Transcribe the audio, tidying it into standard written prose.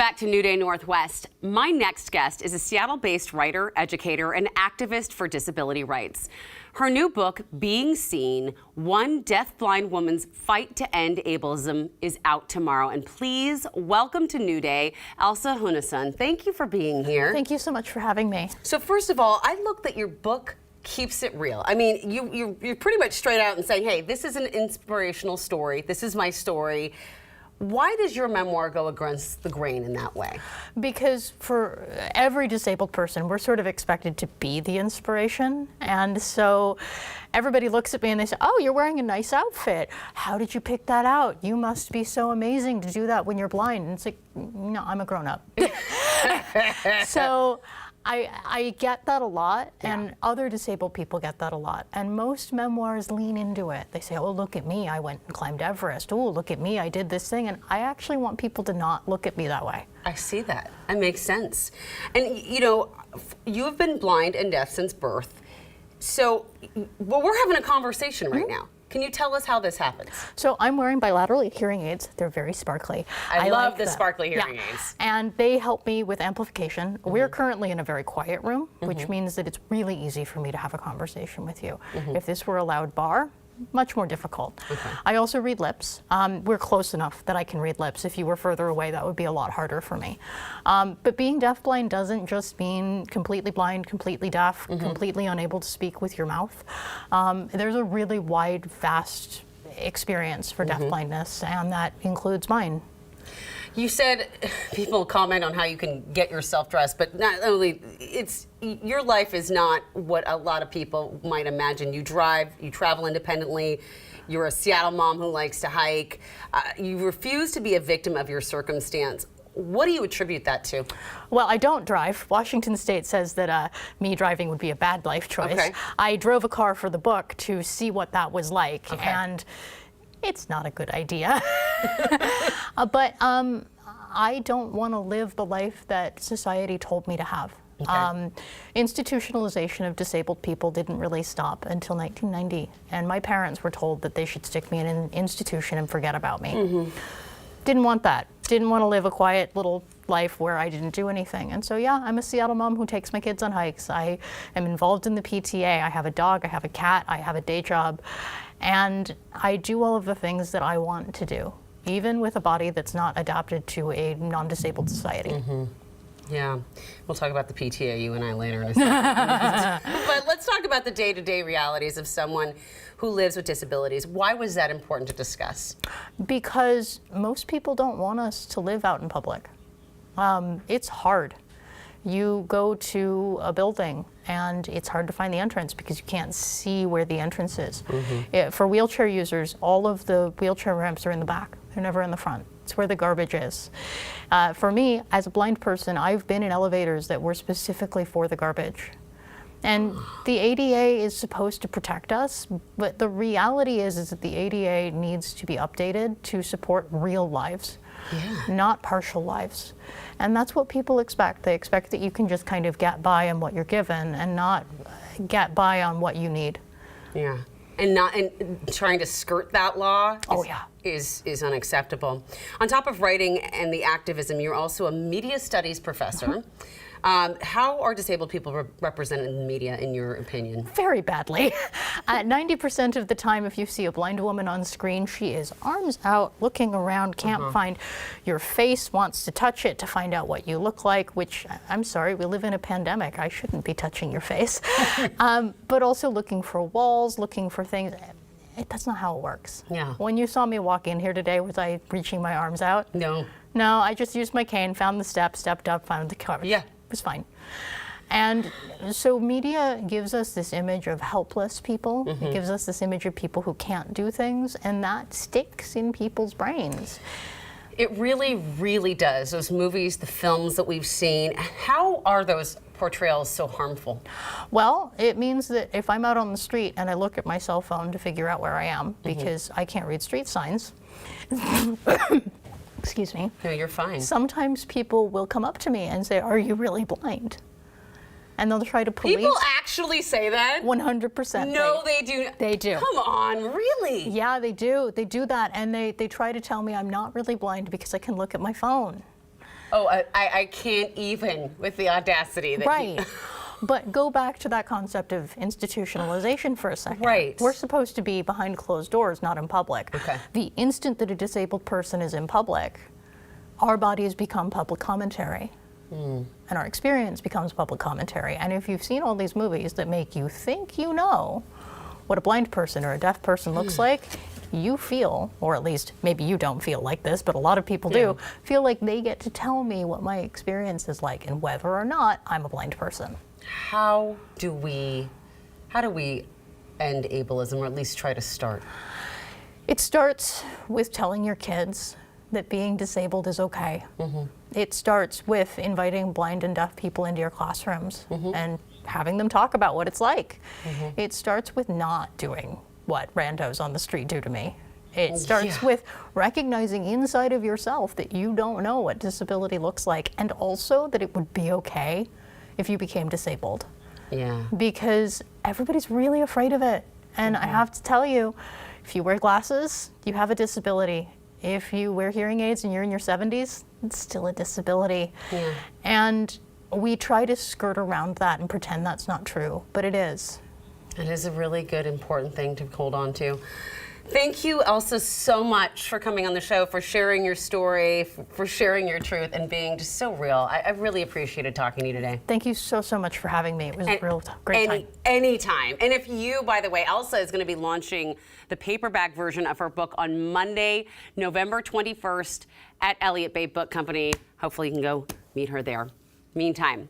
back to New Day Northwest. My next guest is a Seattle-based writer, educator, and activist for disability rights. Her new book, Being Seen, One Deafblind Woman's Fight to End Ableism, is out tomorrow. And please welcome to New Day, Elsa Sjunneson. Thank you for being here. Thank you so much for having me. So first of all, I looked at your book, keeps it real. I mean, you're pretty much straight out and saying, hey, this is an inspirational story. This is my story. Why does your memoir go against the grain in that way? Because for every disabled person, we're sort of expected to be the inspiration. And so everybody looks at me and they say, oh, you're wearing a nice outfit. How did you pick that out? You must be so amazing to do that when you're blind. And it's like, no, I'm a grown-up. So I get that a lot, and other disabled people get that a lot. And most memoirs lean into it. They say, oh, look at me, I went and climbed Everest. Oh, look at me, I did this thing. And I actually want people to not look at me that way. I see that. That makes sense. And you know, you have been blind and deaf since birth. So, well, we're having a conversation right now. Can you tell us how this happens? So I'm wearing bilateral hearing aids. They're very sparkly. I love the sparkly hearing aids. And they help me with amplification. We're currently in a very quiet room, which means that it's really easy for me to have a conversation with you. If this were a loud bar, much more difficult. I also read lips. We're close enough that I can read lips. If you were further away, that would be a lot harder for me. But being deafblind doesn't just mean completely blind, completely deaf, completely unable to speak with your mouth. There's a really wide, vast experience for deafblindness, and that includes mine. You said people comment on how you can get yourself dressed, but not only, your life is not what a lot of people might imagine. You drive, you travel independently, you're a Seattle mom who likes to hike. You refuse to be a victim of your circumstance. What do you attribute that to? Well, I don't drive. Washington State says that me driving would be a bad life choice. I drove a car for the book to see what that was like, and it's not a good idea. But I don't want to live the life that society told me to have. Institutionalization of disabled people didn't really stop until 1990, and my parents were told that they should stick me in an institution and forget about me. Didn't want that. Didn't want to live a quiet little life where I didn't do anything. And so, yeah, I'm a Seattle mom who takes my kids on hikes. I am involved in the PTA. I have a dog, I have a cat, I have a day job. And I do all of the things that I want to do, even with a body that's not adapted to a non-disabled society. Yeah, we'll talk about the PTA, you and I, later in a second. But let's talk about the day-to-day realities of someone who lives with disabilities. Why was that important to discuss? Because most people don't want us to live out in public. It's hard. You go to a building and it's hard to find the entrance because you can't see where the entrance is. For wheelchair users, all of the wheelchair ramps are in the back. They're never in the front. It's where the garbage is. For me, as a blind person, I've been in elevators that were specifically for the garbage. And the ADA is supposed to protect us, but the reality is that the ADA needs to be updated to support real lives, not partial lives. And that's what people expect. They expect that you can just kind of get by on what you're given and not get by on what you need. Yeah. And trying to skirt that law is unacceptable. On top of writing and the activism, you're also a media studies professor. How are disabled people represented in the media, in your opinion? Very badly. 90% of the time, if you see a blind woman on screen, she is arms out, looking around, can't find your face, wants to touch it to find out what you look like, which, I'm sorry, we live in a pandemic. I shouldn't be touching your face. But also looking for walls, looking for things. That's not how it works. When you saw me walk in here today, was I reaching my arms out? No. No, I just used my cane, found the steps, stepped up, found the couch. It was fine. And so media gives us this image of helpless people. It gives us this image of people who can't do things, and that sticks in people's brains. It really, really does. Those movies, the films that we've seen, how are those portrayals so harmful? Well, it means that if I'm out on the street and I look at my cell phone to figure out where I am, because I can't read street signs, excuse me. No, you're fine. Sometimes people will come up to me and say, are you really blind? And they'll try to police. People actually say that? 100%. No, they do. They do. Come on, really? Yeah, they do. They do that, and they try to tell me I'm not really blind because I can look at my phone. Oh, I can't even with the audacity that Right. But go back to that concept of institutionalization for a second. Right. We're supposed to be behind closed doors, not in public. Okay. The instant that a disabled person is in public, our bodies become public commentary. And our experience becomes public commentary. And if you've seen all these movies that make you think you know what a blind person or a deaf person looks like, you feel, or at least maybe you don't feel like this, but a lot of people do, feel like they get to tell me what my experience is like and whether or not I'm a blind person. How do we end ableism, or at least try to start? It starts with telling your kids that being disabled is okay. It starts with inviting blind and deaf people into your classrooms and having them talk about what it's like. It starts with not doing what randos on the street do to me. It starts with recognizing inside of yourself that you don't know what disability looks like, and also that it would be okay if you became disabled. Yeah. Because everybody's really afraid of it. And I have to tell you, if you wear glasses, you have a disability. If you wear hearing aids and you're in your 70s, it's still a disability. Yeah. And we try to skirt around that and pretend that's not true, but it is. It is a really good, important thing to hold on to. Thank you, Elsa, so much for coming on the show, for sharing your story, for sharing your truth, and being just so real. I really appreciated talking to you today. Thank you so, so much for having me. It was a real great time. Anytime. And if you, by the way, Elsa is going to be launching the paperback version of her book on Monday, November 21st at Elliott Bay Book Company. Hopefully you can go meet her there. Meantime.